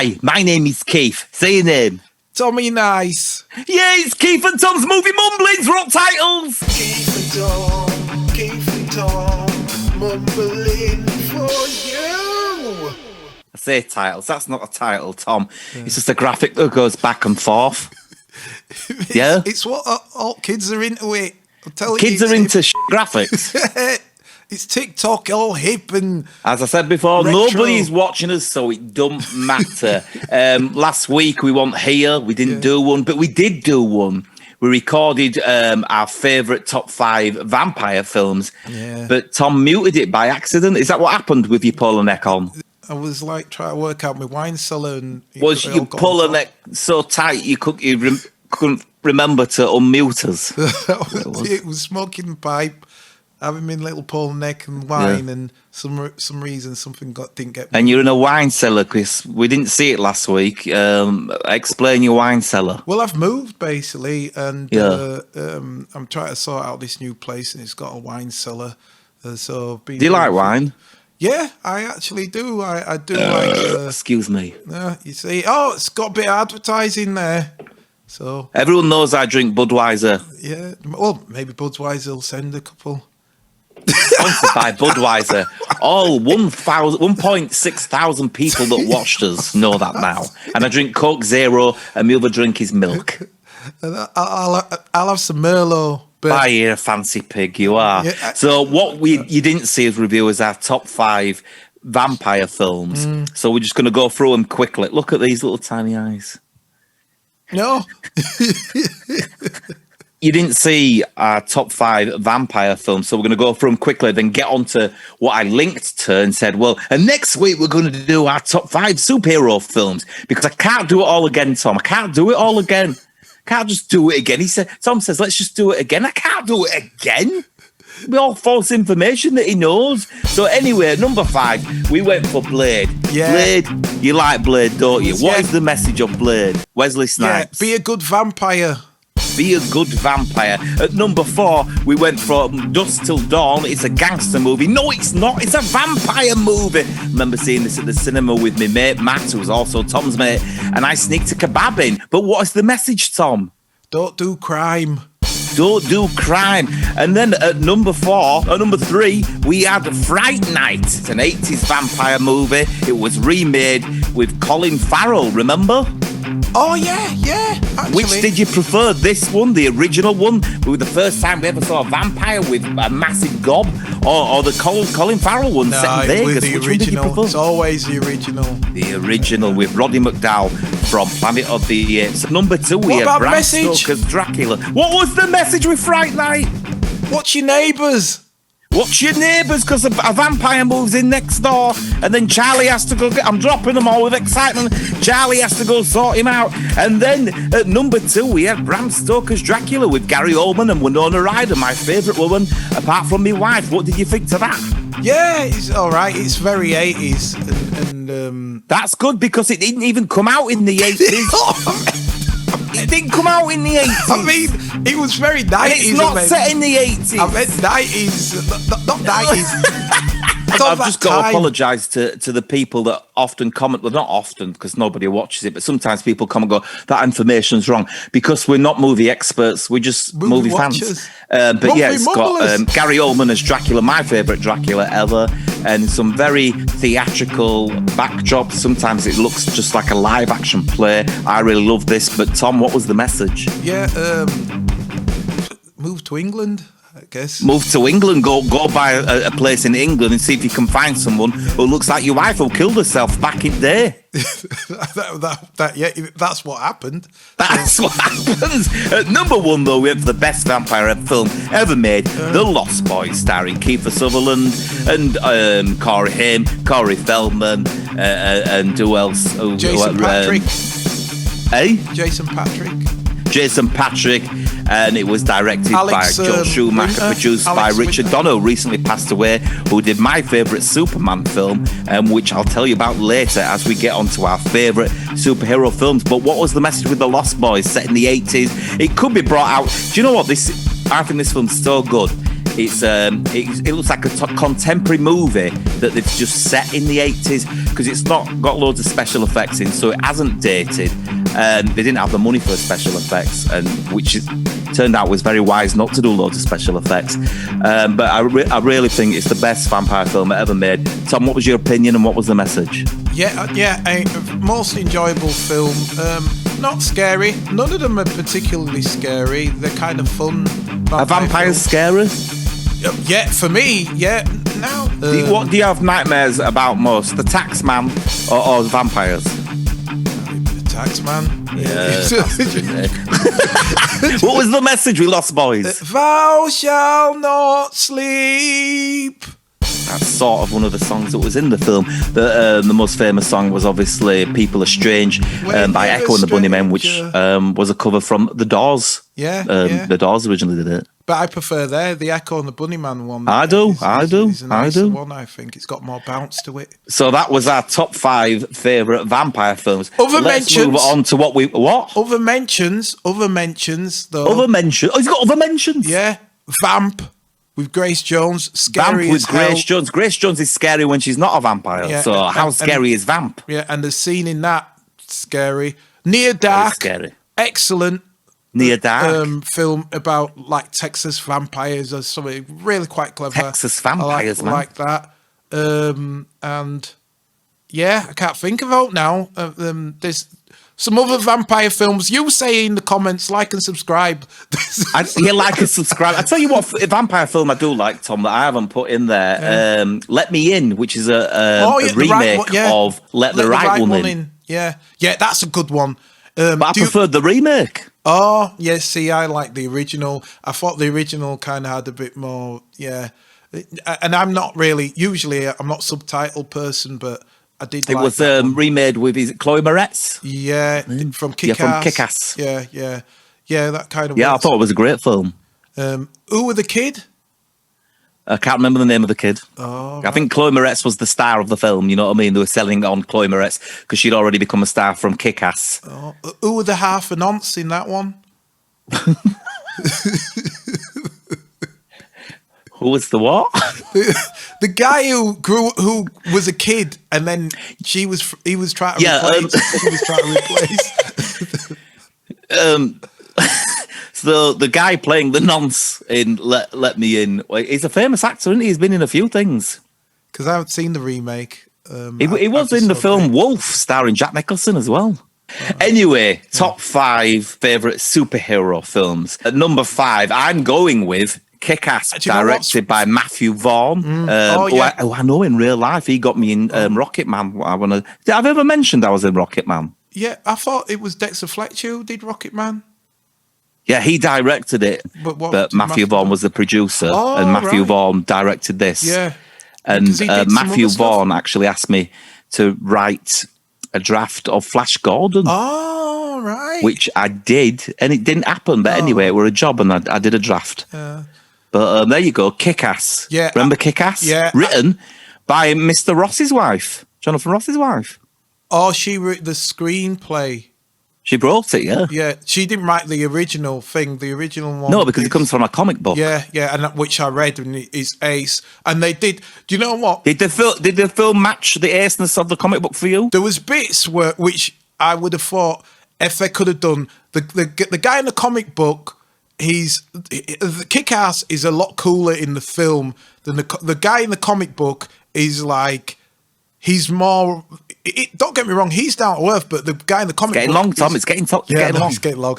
Hi, my name is Keith. Say your name. Tommy Nice. Yeah, it's Keith and Tom's movie Mumblings. We're on titles. Keith and Tom, mumbling for you. I say titles. That's not a title, Tom. Yeah. It's just a graphic that goes back and forth. Yeah? It's what all kids are into it. I'll tell you. Kids are into graphics. It's TikTok, all hip and as I said before, retro. Nobody's watching us, so it don't matter. Last week we weren't here. We didn't do one, but we did do one. We recorded our favourite top 5 vampire films, but Tom muted it by accident. Is that what happened with your polo neck on? I was like trying to work out my wine cellar, and was your polo neck so tight you couldn't remember to unmute us? It was smoking pipe, having my little polo neck and wine, and some reason something didn't get me. And you're in a wine cellar, Chris. We didn't see it last week. Explain your wine cellar. Well, I've moved basically, and I'm trying to sort out this new place, and it's got a wine cellar. So do you like wine? Yeah, I actually do. I do like. Excuse me. You see, it's got a bit of advertising there. So everyone knows I drink Budweiser. Yeah, well, maybe Budweiser will send a couple. Sponsored by Budweiser. All 1.6 thousand people that watched us know that now. And I drink Coke Zero, and my other drink is milk. I'll have some Merlot. Buy here, fancy pig, you are. Yeah, so what you didn't see us review is our top 5 vampire films. So we're just going to go through them quickly. Look at these little tiny eyes. No. You didn't see our top 5 vampire films, so we're going to go through them quickly, then get on to what I linked to and said, well, and next week we're going to do our top 5 superhero films, because I can't do it all again, Tom. I can't do it all again. Can't just do it again. Tom says, let's just do it again. I can't do it again. We're all false information that he knows. So anyway, number 5, we went for Blade. Yeah. Blade, you like Blade, don't you? What is the message of Blade? Wesley Snipes. Yeah, be a good vampire. Be a good vampire. At number 4, we went from Dusk Till Dawn. It's a gangster movie. No, it's not. It's a vampire movie. I remember seeing this at the cinema with my mate Matt, who was also Tom's mate, and I sneaked a kebab in. But what is the message, Tom? Don't do crime. Don't do crime. And then at number 3, we had Fright Night. It's an 80s vampire movie. It was remade with Colin Farrell, remember? Oh, yeah, actually. Which did you prefer, this one, the original one, with the first time we ever saw a vampire with a massive gob, or the Colin Farrell one set in Vegas? The Which original. one did you prefer? It's always the original. The original with Roddy McDowall from Planet of the Apes. Number 2, we had Bram Stoker's Dracula. What was the message with Fright Night? Watch your neighbours. Watch your neighbours, because a vampire moves in next door, and then Charlie has to go I'm dropping them all with excitement. Charlie has to go sort him out. And then at number 2, we had Bram Stoker's Dracula with Gary Oldman and Winona Ryder, my favourite woman, apart from my wife. What did you think to that? Yeah, it's all right. It's very 80s. And that's good, because it didn't even come out in the 80s. It didn't come out in the 80s. I mean, it was very 90s. And it's not set in the 80s. I meant 90s, not 90s. I've just got to apologise to the people that often comment, well, not often, because nobody watches it, but sometimes people come and go, that information's wrong, because we're not movie experts, we're just movie fans. But yeah, it's got Gary Oldman as Dracula, my favourite Dracula ever, and some very theatrical backdrops. Sometimes it looks just like a live action play. I really love this. But Tom, what was the message? Yeah, move to England, I guess. Move to England, go buy a place in England and see if you can find someone who looks like your wife who killed herself back in the day. That's what happened. That's what happens. At number 1, though, we have the best vampire film ever made, The Lost Boys, starring Kiefer Sutherland and Corey Haim, Corey Feldman, and who else? Jason Patrick. Jason Patrick, and it was directed by Joel Schumacher, produced by Richard Donner, who recently passed away, who did my favourite Superman film, which I'll tell you about later as we get onto our favourite superhero films. But what was the message with The Lost Boys, set in the 80s? It could be brought out. Do you know what? I think this film's so good. it looks like a contemporary movie that they've just set in the 80s, because it's not got loads of special effects in, so it hasn't dated. They didn't have the money for special effects, and turned out was very wise not to do loads of special effects. But I really think it's the best vampire film ever made. Tom, what was your opinion and what was the message? A most enjoyable film. Not scary. None of them are particularly scary. They're kind of fun. Are vampires scary? Yeah, for me, yeah. Now, what do you have nightmares about most? The Taxman or vampires? The Taxman. Yeah. What was the message we lost, boys? Thou shalt not sleep. That's sort of one of the songs that was in the film. The most famous song was obviously "People Are Strange" by Echo and the Bunnymen, which was a cover from The Doors. The Doors originally did it. But I prefer the Echo and the Bunnyman one. I do. It's a nicer one, I think. It's got more bounce to it. So that was our top 5 favourite vampire films. Let's move on to what? Other mentions, though. Other mentions? Oh, he's got other mentions? Yeah. Vamp with Grace Jones. Scary Vamp with as hell. Grace Jones. Grace Jones is scary when she's not a vampire. Yeah. So how scary is Vamp? Yeah, and the scene in that, scary. Near Dark. Scary. Excellent. Near Dark film about like Texas vampires or something, really quite clever. Texas vampires, I like that. And yeah, I can't think of out now. There's some other vampire films. You say in the comments, like and subscribe. Like and subscribe. I tell you what, a vampire film I do like, Tom, that I haven't put in there. Let Me In, which is a remake of Let the Right One In. Yeah, that's a good one. But I preferred the remake. Oh, yeah, see, I like the original. I thought the original kind of had a bit more, And I'm not really, usually I'm not subtitled person, but I did like it. It was remade with, is it Chloe Moretz? Yeah, from Kick-Ass. Yeah, from Kick-Ass. Yeah, that kind of Yeah, works. I thought it was a great film. Who were the kid? I can't remember the name of the kid. Oh, I think Chloe Moretz was the star of the film. You know what I mean? They were selling on Chloe Moretz because she'd already become a star from Kick-Ass. Oh, who were the half and nonce in that one? Who was the what? The guy who was a kid and then he was trying to replace. She was trying to replace. So the guy playing the nonce in Let Me In, he's a famous actor, isn't he? He's been in a few things. Because I haven't seen the remake. He was in the film Wolf, starring Jack Nicholson as well. Anyway, top 5 favourite superhero films. At number 5, I'm going with Kick-Ass, directed by Matthew Vaughn. Who I know in real life. He got me in Rocket Man. Did I ever mentioned I was in Rocket Man? Yeah, I thought it was Dexter Fletcher who did Rocket Man. Yeah, he directed it, but Matthew Vaughn was the producer, and Matthew Vaughn directed this. Yeah. And Matthew Vaughn actually asked me to write a draft of Flash Gordon. Oh, right. Which I did, and it didn't happen. But anyway, it was a job, and I did a draft. But there you go, Kick-Ass. Yeah. Remember Kick-Ass? Yeah. Written by Mr. Ross's wife, Jonathan Ross's wife. Oh, she wrote the screenplay. She brought it, yeah. Yeah, she didn't write the original thing, the original one. No, because it comes from a comic book. Yeah, and which I read, and it's ace. And they did. Do you know what? Did the film match the aceness of the comic book for you? There was bits which I would have thought if they could have done. The guy in the comic book, the Kick-Ass is a lot cooler in the film than the guy in the comic book is like. He's more. Don't get me wrong. He's down to earth, but the guy in the comic getting book long, Tom. It's getting long. It's getting long.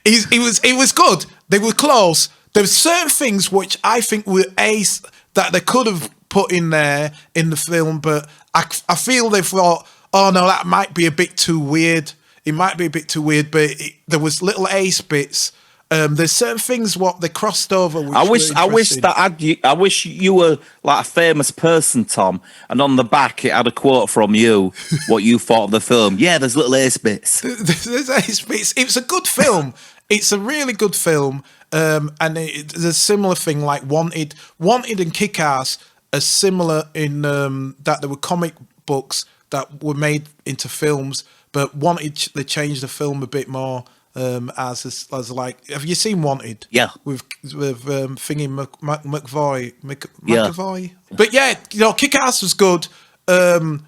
It was good. They were close. There were certain things which I think were ace that they could have put in there in the film, but I feel they thought, oh no, that might be a bit too weird. It might be a bit too weird, but there was little ace bits. There's certain things what they crossed over. I wish you were like a famous person, Tom, and on the back it had a quote from you, what you thought of the film. Yeah, there's little ace bits. There's ace bits. It's a good film. It's a really good film, and there's a similar thing like Wanted and Kick-Ass are similar in that there were comic books that were made into films, but Wanted they changed the film a bit more. as like, have you seen Wanted? Yeah. With Thingy McVoy. Yeah. McAvoy. But yeah, Kick-Ass was good. The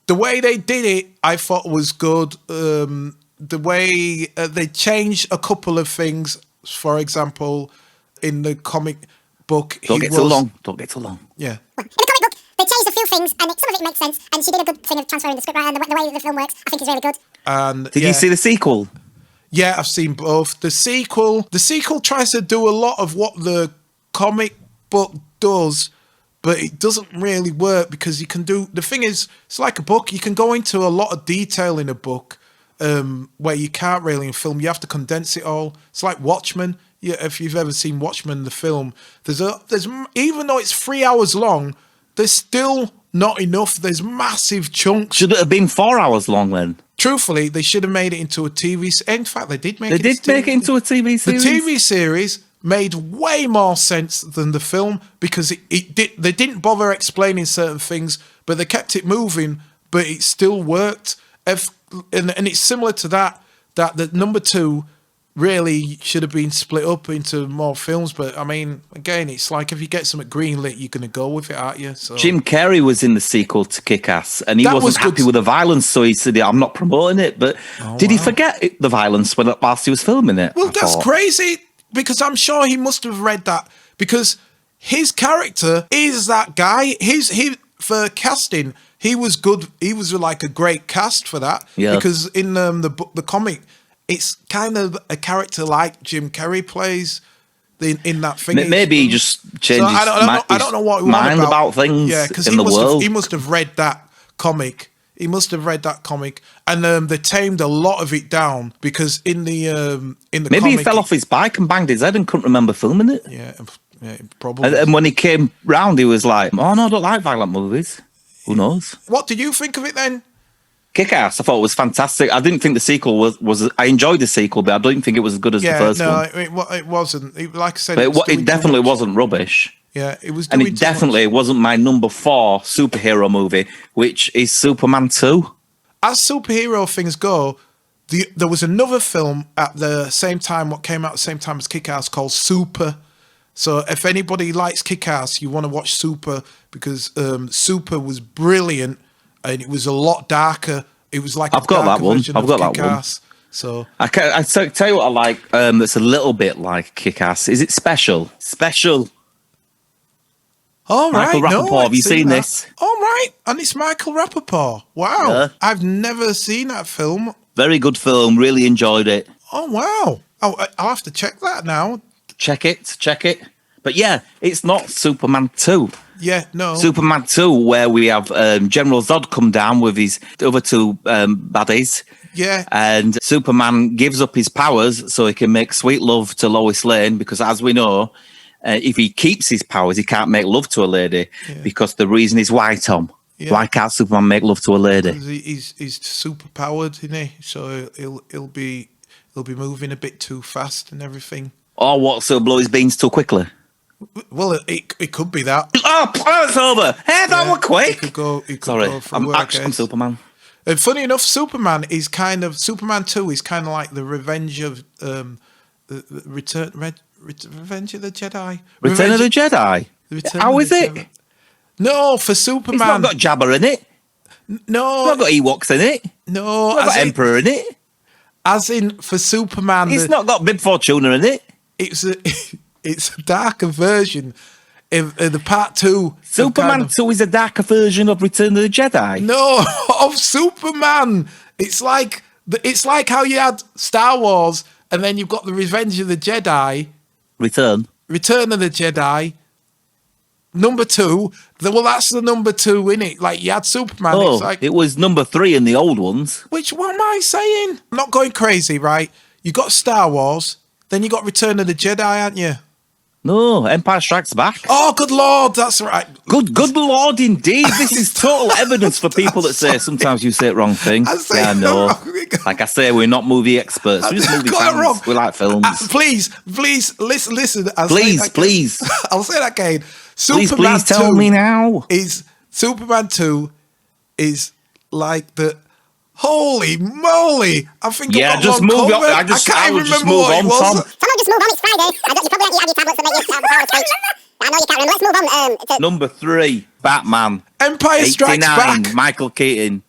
way they did it, I thought was good. The way they changed a couple of things. For example, in the comic book, Don't get too long. Yeah. In the comic book, they changed a few things, and some of it makes sense. And she did a good thing of transferring the script, right? And the way the film works, I think is really good. And Did you see the sequel? Yeah, I've seen both. The sequel tries to do a lot of what the comic book does, but it doesn't really work because you can do. The thing is, it's like a book. You can go into a lot of detail in a book where you can't really in film. You have to condense it all. It's like Watchmen. Yeah, if you've ever seen Watchmen, the film, there's even though it's 3 hours long, there's still not enough. There's massive chunks. Should it have been 4 hours long then? Truthfully, they should have made it into a TV. In fact, they did make it. They did make it into a TV series. The TV series made way more sense than the film because they didn't bother explaining certain things, but they kept it moving, but it still worked. And it's similar to that the number 2 really should have been split up into more films. But I mean, again, it's like if you get something greenlit, you're going to go with it, aren't you? So. Jim Carrey was in the sequel to Kick-Ass, and he wasn't happy with the violence, so he said, "I'm not promoting it." But did he forget the violence whilst he was filming it? Well, that's crazy because I'm sure he must have read that because his character is that guy. For casting, he was good. He was like a great cast for that. Yeah. Because in the comic, it's kind of a character like Jim Carrey plays in that thing. Maybe he just changed I don't know what he mind about things in the world. He must have read that comic. And they tamed a lot of it down because in the maybe comic, he fell off his bike and banged his head and couldn't remember filming it. Yeah, probably. And when he came round, he was like, "Oh no, I don't like violent movies." Who knows? What did you think of it then? Kick-Ass, I thought it was fantastic. I didn't think the sequel was. I enjoyed the sequel, but I don't think it was as good as the first one. It wasn't. Like I said, it definitely wasn't rubbish. Yeah, it was. And it definitely wasn't my number 4 superhero movie, which is Superman 2. As superhero things go, there was another film at the same time, what came out at the same time as Kick-Ass, called Super. So if anybody likes Kick-Ass, you want to watch Super because Super was brilliant. And it was a lot darker. It was like I've got that one. So I tell you what I like. That's a little bit like Kick-Ass. Is it Special? Special. All right. Michael Rappaport. Have you seen this? All right. And it's Michael Rappaport. Wow. Yeah. I've never seen that film. Very good film. Really enjoyed it. Oh wow. I'll have to check that now. Check it. But yeah, it's not Superman 2. Yeah, no. Superman 2, where we have General Zod come down with his other 2 baddies. Yeah. And Superman gives up his powers so he can make sweet love to Lois Lane, because as we know, if he keeps his powers, he can't make love to a lady because the reason is why, Tom? Yeah. Why can't Superman make love to a lady? He's super powered, isn't he? So he'll be moving a bit too fast and everything. Or what? So blow his beans too quickly? Well, it could be that. Oh, it's over. Hey, that was quick. He could Sorry, go I'm Superman. And funny enough, Superman 2 is kind of like the Revenge of Revenge of the Jedi. Return of the Jedi. How is it? No, for Superman, it's not got Jabba in it. No, it's not got Ewoks in it. No, it's not got Emperor in it. As in for Superman, it's not got Bib Fortuna in it. It's a darker version of the part 2. Superman 2 is a darker version of Return of the Jedi. No, of Superman. It's like how you had Star Wars and then you've got the Revenge of the Jedi. Return of the Jedi. Number 2. Well, that's the number 2, innit? Like you had Superman. Oh, it was number 3 in the old ones. What am I saying? I'm not going crazy, right? You got Star Wars, then you got Return of the Jedi, aren't you? No, Empire Strikes Back. Oh, good Lord, that's right. Good Lord, indeed. This is total evidence for people that say sometimes you say it wrong thing. I know. Like I say, we're not movie experts. We're just movie fans. We like films. Please, listen. Please. I'll say that again. Please tell me now. Superman 2 is like the Holy moly! I think Yeah, I've got just long move on. COVID. I just can't just remember move what on, it was. Tom. Come on, just move on. It's Friday. You probably have your tablets and make your power of speech. I know you can't remember. Let's move on. Number 3, Batman. Empire Strikes 89, Back. Michael Keaton.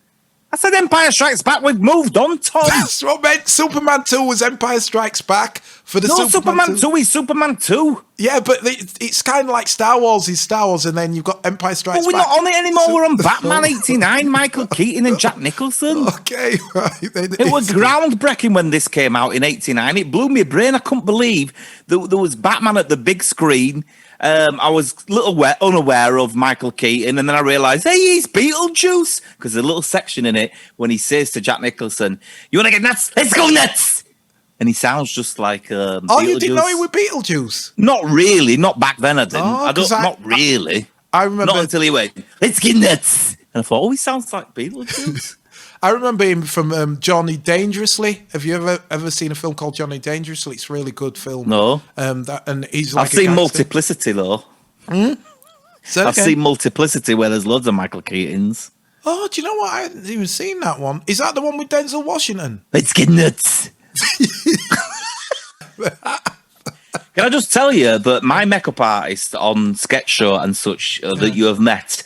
I said Empire Strikes Back. We've moved on, Tom. That's what meant. Superman 2 was Empire Strikes Back for the No, Superman 2. 2 is Superman 2. Yeah, but it's kind of like Star Wars is Star Wars, and then you've got Empire Strikes But we're Back. not on it anymore. We're on Batman 89, Michael Keaton and Jack Nicholson. Okay, right. It was groundbreaking when this came out in 89. It blew my brain. I couldn't believe there was Batman at the big screen. I was a little unaware of Michael Keaton, and then I realised, hey, he's Beetlejuice. Because there's a little section in it when he says to Jack Nicholson, you want to get nuts? Let's go nuts! And he sounds just like Oh, you didn't know he was Beetlejuice? Not really. Not back then, I didn't. Oh, Not really. I remember... Not until he went, let's get nuts! And I thought, oh, he sounds like Beetlejuice. I remember him from Johnny Dangerously. Have you ever seen a film called Johnny Dangerously? It's a really good film. No. And he's like I've seen Multiplicity, though. I've seen Multiplicity where there's loads of Michael Keatons. Oh, do you know what? I hadn't even seen that one. Is that the one with Denzel Washington? Let's get nuts. Can I just tell you that my makeup artist on Sketch Show and such that you have met,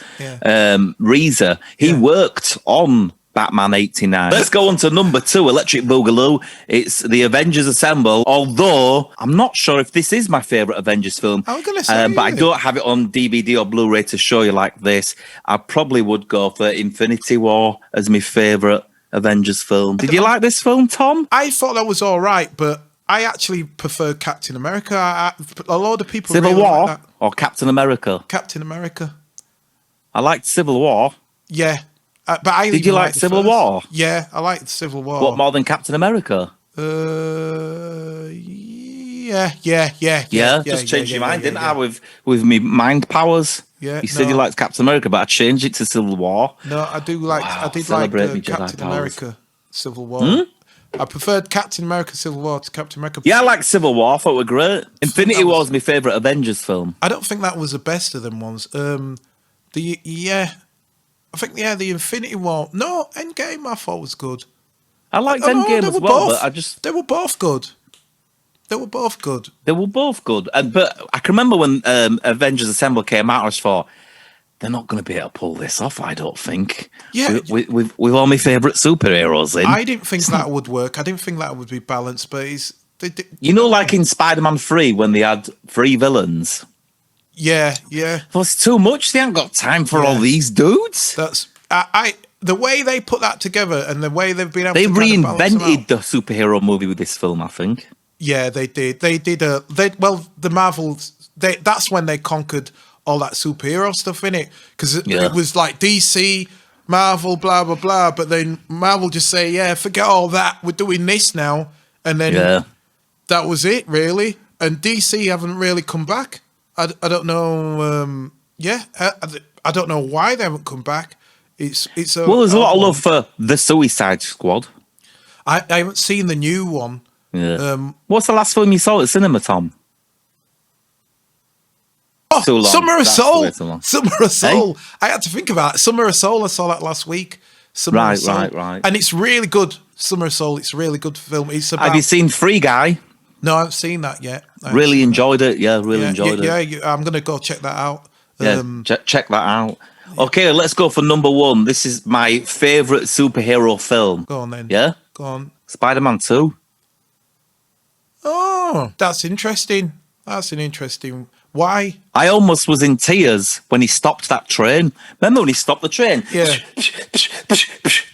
Reza, he worked on Batman 89. Let's go on to number 2, Electric Boogaloo. It's The Avengers Assemble, although I'm not sure if this is my favourite Avengers film. I was going to say, but I don't have it on DVD or Blu-ray to show you like this. I probably would go for Infinity War as my favourite Avengers film. Did you like this film, Tom? I thought that was all right, but I actually prefer Captain America. A lot of people Civil really War like that. or Captain America? Captain America. I liked Civil War. Yeah. But I Did you like Civil War? Yeah, I liked Civil War. What, more than Captain America? Yeah. Just changed your mind, didn't I? With me mind powers. Yeah, you said you liked Captain America, but I changed it to Civil War. No, I do like. Wow, I did celebrate me, like Jedi Captain powers. America Civil War. I preferred Captain America Civil War to Captain America. Yeah, I like Civil War. I thought it were great. Infinity War was my favourite Avengers film. I don't think that was the best of them ones. I think the Infinity War. No, Endgame I thought was good. I liked Endgame as well, but they were both good. They were both good. They were both good. But I can remember when Avengers Assemble came out, I just thought, they're not going to be able to pull this off, I don't think. Yeah. With all my favourite superheroes in. I didn't think that would work. I didn't think that would be balanced, but like in Spider-Man 3 when they had 3 villains. Yeah. Well, it's too much. They haven't got time for all these dudes. That's the way they put that together and the way they've been able to reinvented the superhero movie with this film, I think. Yeah, they did. The Marvel. That's when they conquered all that superhero stuff in it because it was like DC, Marvel, blah blah blah. But then Marvel just say, "Yeah, forget all that. We're doing this now," and then that was it, really. And DC haven't really come back. I don't know. I don't know why they haven't come back. It's there's a lot of love for the Suicide Squad. I haven't seen the new one. Yeah. What's the last film you saw at cinema, Tom? Oh, Summer of Soul. Summer of Soul. Hey? I had to think about it. Summer of Soul. I saw that last week. Right. And it's really good. Summer of Soul. It's a really good film. Have you seen Free Guy? No, I haven't seen that yet. Really enjoyed it. Yeah, really enjoyed it. Yeah, I'm going to go check that out. Check that out. Okay, let's go for number 1. This is my favourite superhero film. Go on then. Yeah? Go on. Spider-Man 2. Oh, that's interesting. That's an interesting... Why? I almost was in tears when he stopped that train. Remember when he stopped the train? Yeah.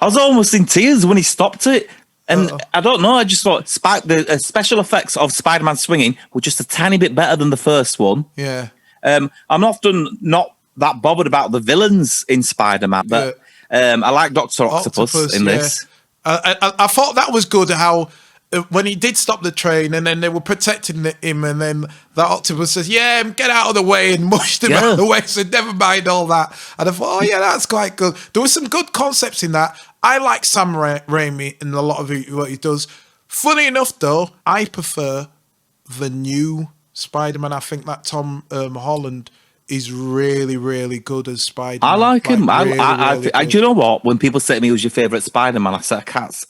I was almost in tears when he stopped it. And I don't know, I just thought the special effects of Spider-Man swinging were just a tiny bit better than the first one. Yeah. I'm often not that bothered about the villains in Spider-Man, but I like Dr. Octopus in this. I thought that was good how when he did stop the train and then they were protecting him and then that octopus says, get out of the way and mushed him out of the way, so never mind all that. And I thought, that's quite good. There were some good concepts in that. I like Sam Raimi in a lot of what he does. Funny enough, though, I prefer the new Spider-Man. I think that Tom Holland is really, really good as Spider-Man. I like him. Really do you know what? When people say to me, "Who's your favourite Spider-Man?" I say, "I can't."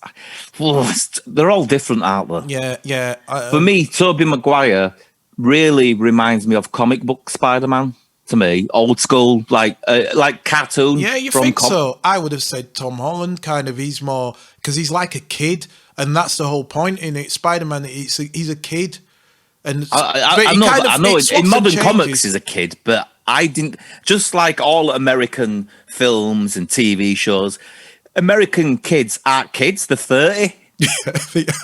They're all different, aren't they? Yeah. For me, Tobey Maguire really reminds me of comic book Spider-Man. To me, old school, like cartoon. Yeah, you think so? I would have said Tom Holland. Kind of, he's more because he's like a kid, and that's the whole point in it. Spider-Man, he's a kid, and I know. In modern comics, he's a kid, but I didn't. Just like all American films and TV shows, American kids aren't kids. They're 30.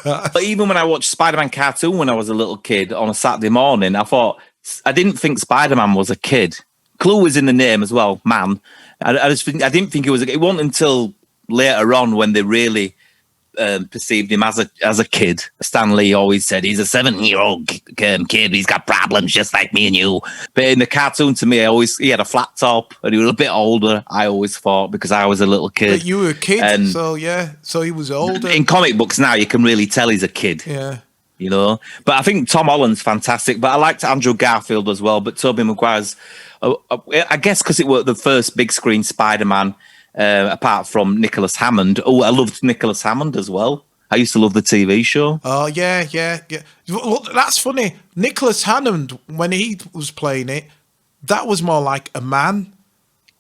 But even when I watched Spider-Man cartoon when I was a little kid on a Saturday morning, I didn't think Spider-Man was a kid. Clue was in the name as well, man. I didn't think it was. It wasn't until later on when they really perceived him as a kid. Stan Lee always said he's a 7-year-old kid. He's got problems just like me and you. But in the cartoon, to me, he had a flat top and he was a bit older. I always thought because I was a little kid. But you were a kid, so he was older. In comic books now, you can really tell he's a kid. Yeah. You know, but I think Tom Holland's fantastic. But I liked Andrew Garfield as well. But Tobey Maguire's, I guess, because it was the first big screen Spider-Man. Apart from Nicholas Hammond. Oh, I loved Nicholas Hammond as well. I used to love the TV show. Oh, yeah. Well, that's funny. Nicholas Hammond, when he was playing it, that was more like a man.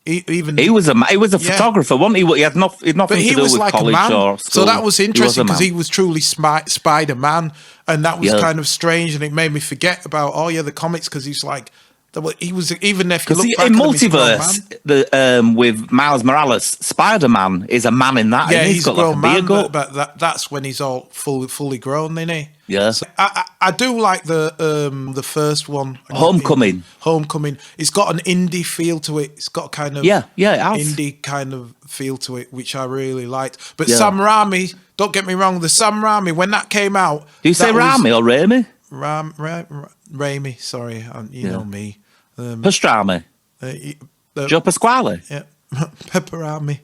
He was a photographer, wasn't he? He had nothing to do with like college or school. So that was interesting because he was truly Spider-Man, and that was kind of strange, and it made me forget about the comics because he's like. He was even if you look back in multiverse, with Miles Morales, Spider-Man is a man in that. Yeah, he's got a grown like a man, but that's when he's all fully grown, isn't he? Yeah. So I do like the first one, Homecoming. It's got an indie feel to it. It's got kind of indie kind of feel to it, which I really liked. But Sam Raimi, don't get me wrong, the Sam Raimi when that came out. Do you say Raimi or Raimi? Raimi, sorry, you know me. Pastrami. Joe Pasquale. Yeah, Pepperami.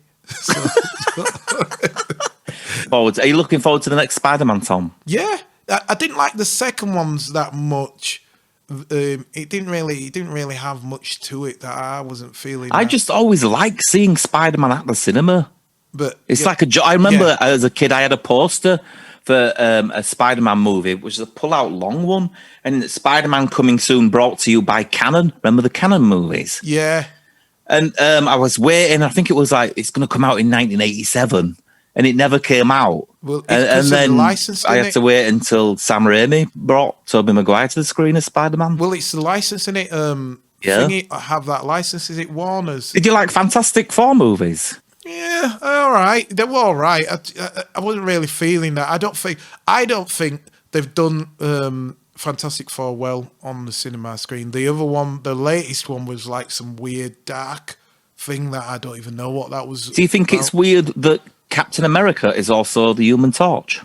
Are you looking forward to the next Spider-Man, Tom? Yeah, I didn't like the second ones that much. It didn't really have much to it that I wasn't feeling. I just always like seeing Spider-Man at the cinema. But it's like I remember as a kid, I had a poster for a Spider-Man movie, which is a pull-out long one, and Spider-Man Coming Soon, brought to you by Canon. Remember the Canon movies? Yeah. And I was waiting. I think it was like it's going to come out in 1987, and it never came out. Well, and then I had to wait until Sam Raimi brought Tobey Maguire to the screen as Spider-Man. Well, it's the license in it. I have that license. Is it Warner's? Did you like Fantastic Four movies? Yeah, all right. They were all right. I wasn't really feeling that. I don't think they've done Fantastic Four well on the cinema screen. The other one, the latest one, was like some weird dark thing that I don't even know what that was. Do you think it's weird that Captain America is also the Human Torch?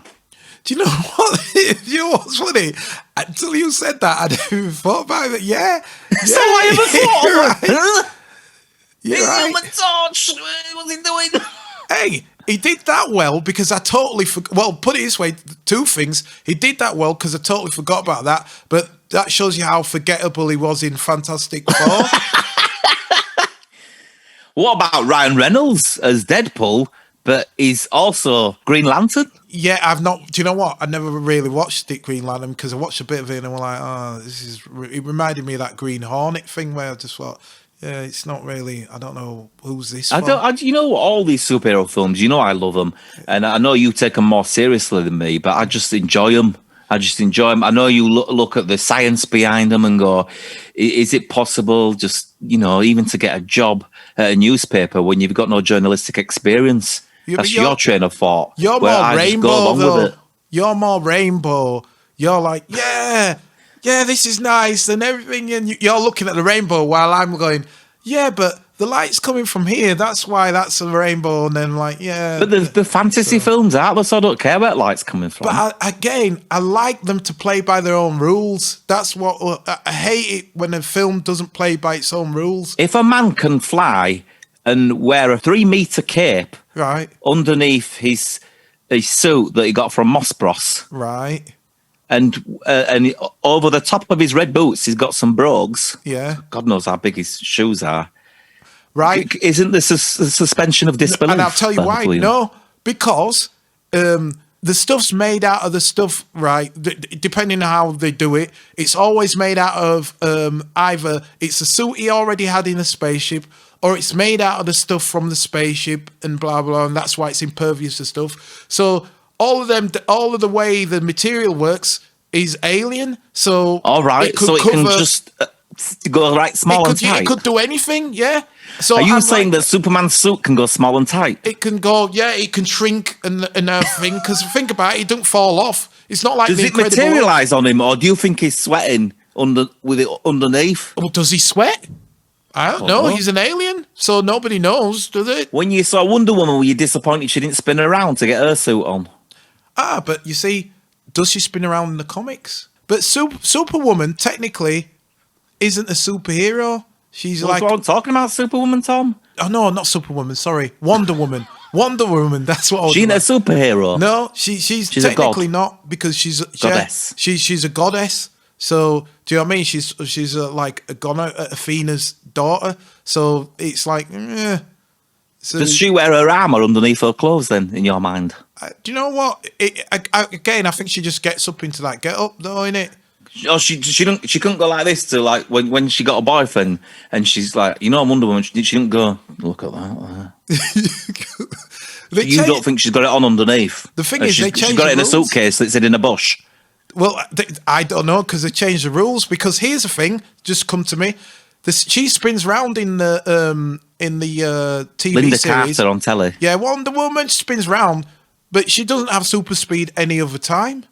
Do you know what? You know what's funny? Until you said that, I never even thought about it. Yeah. So I ever thought of it. You're right. Human Torch. What's he doing? Hey, he did that well because I totally forgot. Well, put it this way, two things. He did that well because I totally forgot about that. But that shows you how forgettable he was in Fantastic Four. What about Ryan Reynolds as Deadpool, but he's also Green Lantern? Yeah, I've not. Do you know what? I never really watched it, Green Lantern, because I watched a bit of it and I was like, it reminded me of that Green Hornet thing where I just thought, yeah, it's not really. I don't know who's this. You know, all these superhero films. You know, I love them, and I know you take them more seriously than me, but I just enjoy them. I know you look at the science behind them and go, is it possible? Just even to get a job at a newspaper when you've got no journalistic experience. That's your train of thought. You're more rainbow, though. You're more rainbow. You're like, yeah, this is nice and everything. And you're looking at the rainbow while I'm going, yeah, but the light's coming from here. That's why that's a rainbow. And then like, yeah. But the fantasy films are, so I don't care where light's coming from. But I like them to play by their own rules. That's what I hate it when a film doesn't play by its own rules. If a man can fly and wear a 3-meter cape right underneath his suit that he got from Moss Bros, right, and over the top of his red boots, he's got some brogues. Yeah. God knows how big his shoes are. Right. Isn't this a suspension of disbelief? And I'll tell you why. No, because the stuff's made out of the stuff, right? Depending on how they do it, it's always made out of either it's a suit he already had in a spaceship, or it's made out of the stuff from the spaceship and blah blah, and that's why it's impervious to stuff. So all of the way the material works is alien. So all right, so it can just go right small and tight. It could do anything, yeah. So are you saying that Superman's suit can go small and tight? It can go, yeah. It can shrink and everything. Because think about it, it don't fall off. It's not like does it materialize on him, or do you think he's sweating with it underneath? Well, does he sweat? I don't know. He's an alien, so nobody knows, do they? When you saw Wonder Woman, were you disappointed she didn't spin around to get her suit on? But you see, does she spin around in the comics? But Superwoman technically isn't a superhero. She's That's what I'm talking about, Superwoman, Tom. Oh no, not Superwoman. Sorry, Wonder Woman. Wonder Woman. That's what I was. She ain't a superhero. No, she's technically not, because she's a goddess. She's a goddess. So do you know what I mean? She's like a god, Athena's daughter. So it's like, So, does she wear her armor underneath her clothes then, in your mind? Do you know what? Again, I think she just gets up into that get up, though, innit? Oh, she couldn't go like this to like when she got a boyfriend and she's like, you know, I'm Wonder Woman. She didn't go, look at that. You don't think she's got it on underneath? The thing is, they changed she's got it in a rules. suitcase that's in a bush. Well, I don't know, because they changed the rules. Because here's the thing, just come to me. She spins round in the TV Linda series. Carter on telly. Yeah, Wonder Woman spins round, but she doesn't have super speed any other time.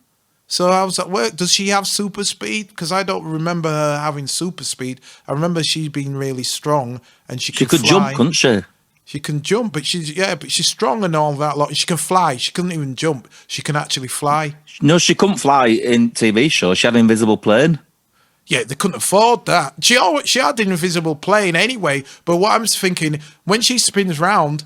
So how does that work? Does she have super speed? Because I don't remember her having super speed. I remember she being really strong and she could fly. Jump, couldn't she? She can jump, but she's strong and all that lot. She can fly. She couldn't even jump. She can actually fly. No, she couldn't fly in TV shows. She had an invisible plane. Yeah, they couldn't afford that. She had an invisible plane anyway. But what I'm thinking, when she spins round,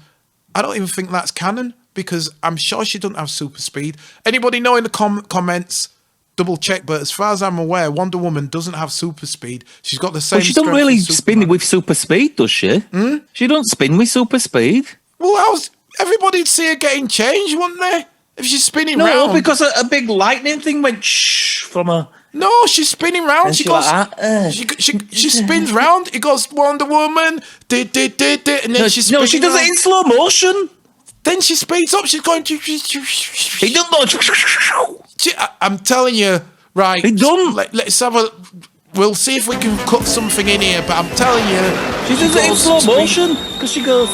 I don't even think that's canon, because I'm sure she doesn't have super speed. Anybody know in the comments? Double check. But as far as I'm aware, Wonder Woman doesn't have super speed. She's got the same. Well, she doesn't really spin with super speed, does she? She don't spin with super speed. Well, everybody'd see her getting changed, wouldn't they? If she's spinning round. No, because a big lightning thing went shh from her. No, she's spinning round. She goes. Like she spins round. It goes Wonder Woman. And then she's no, she does it in slow motion. Then she speeds up. She's going to. He don't go. I'm telling you, right? He don't. Let's have a. We'll see if we can cut something in here. But I'm telling you, she does it in slow motion because she goes.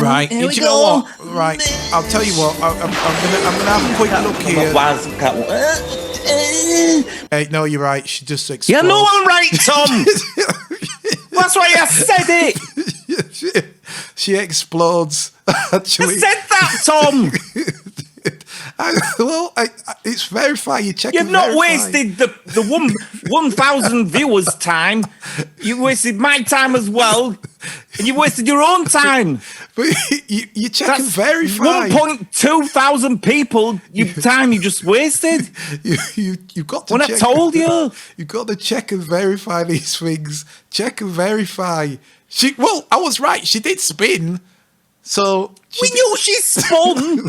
Right. Do you know what? Right. I'll tell you what. I'm gonna have a quick look here. Hey, no, you're right. She just explodes. Yeah, no, I'm right, Tom. That's why I said it. She explodes. Actually, I said that, Tom. It's verified. You check. You've not wasted the 1,000 viewers' time. You wasted my time as well, and you wasted your own time. But you check and verify. 1.2 thousand people. Time you just wasted. You've got to. When check, I told you, you've got to check and verify these things. Check and verify. I was right. She did spin. So we knew she spun.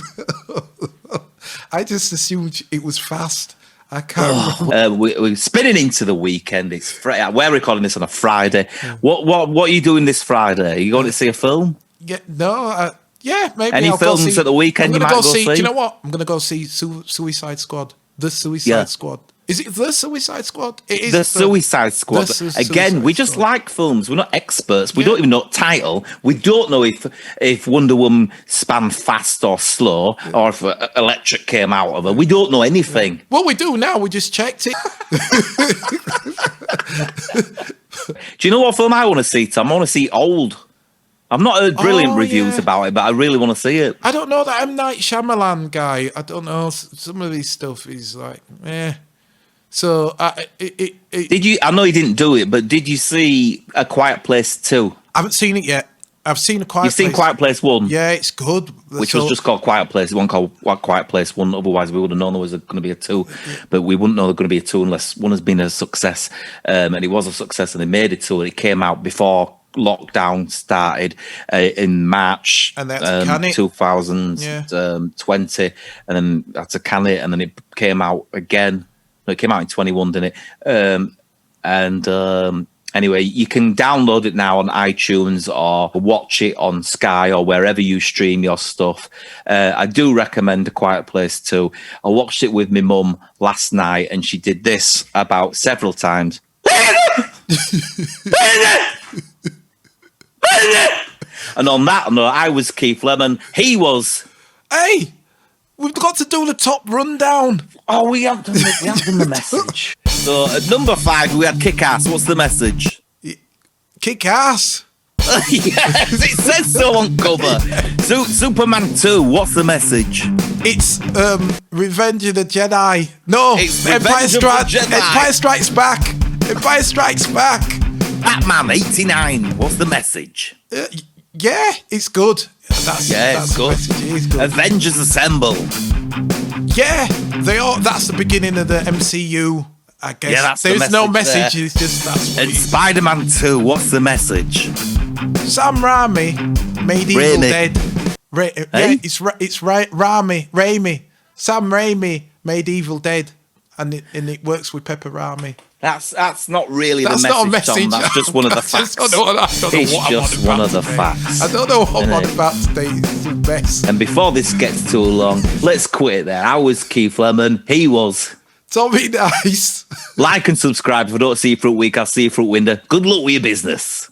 I just assumed it was fast. I can't. We're spinning into the weekend. It's we're recording this on a Friday. What are you doing this Friday? Are you going to see a film? Yeah, no. Yeah, maybe. Any films at the weekend you might go see? Do you know what? I'm going to go see Suicide Squad. The Suicide Squad. Is it The Suicide Squad? It is The Suicide Squad. Again, we just like films. We're not experts. We don't even know the title. We don't know if Wonder Woman span fast or slow, or if electric came out of her. We don't know anything. Yeah. Well, we do now. We just checked it. Do you know what film I want to see, Tom? I want to see Old. I've not heard brilliant reviews about it, but I really want to see it. I don't know that M. Night Shyamalan guy. I don't know. Some of his stuff is like, So, did you? I know you didn't do it, but did you see A Quiet Place 2? I haven't seen it yet. I've seen a Quiet You've seen Quiet Place 1? Yeah, it's good. Which was just called Quiet Place. It wasn't called Quiet Place 1. Otherwise, we would have known there was going to be a 2. But we wouldn't know there was going to be a 2 unless 1 has been a success. And it was a success, and they made it 2. And it came out before lockdown started in March 2020. And then had to can it. And then it came out again. No, it came out in 21, didn't it? Anyway, you can download it now on iTunes or watch it on Sky or wherever you stream your stuff. I do recommend A Quiet Place 2. I watched it with my mum last night, and she did this about several times. And on that note, I was Keith Lemon. He was... Hey, we've got to do the top rundown. Oh, we haven't done the message. So at number 5, we had Kick-Ass. What's the message? Kick-Ass. Yes, it says so on cover. Superman 2, what's the message? It's Revenge of the Jedi. No, It's Empire Revenge of the Jedi. Empire Strikes Back. Empire Strikes Back. Batman 89, what's the message? Yeah, it's good. That's It's good. It's good. Avengers Assemble. Yeah, that's the beginning of the MCU, I guess. Yeah, that's There's no message. there. It's just that's. And Spider-Man 2, what's the message? Sam Raimi made Evil Dead. Yeah, it's Raimi. Sam Raimi made Evil Dead, and it works with Pepper Raimi. That's not really That's the not a message, message. Tom. That's just one of the facts. I don't know It's what just I'm on one about of the today. facts. I don't know what I'm Innit? on about today. It's the best. And before this gets too long, let's quit it there. I was Keith Lemon. He was... Tommy Nice. Like and subscribe. If I don't see you for a week, I'll see you for a window. Good luck with your business.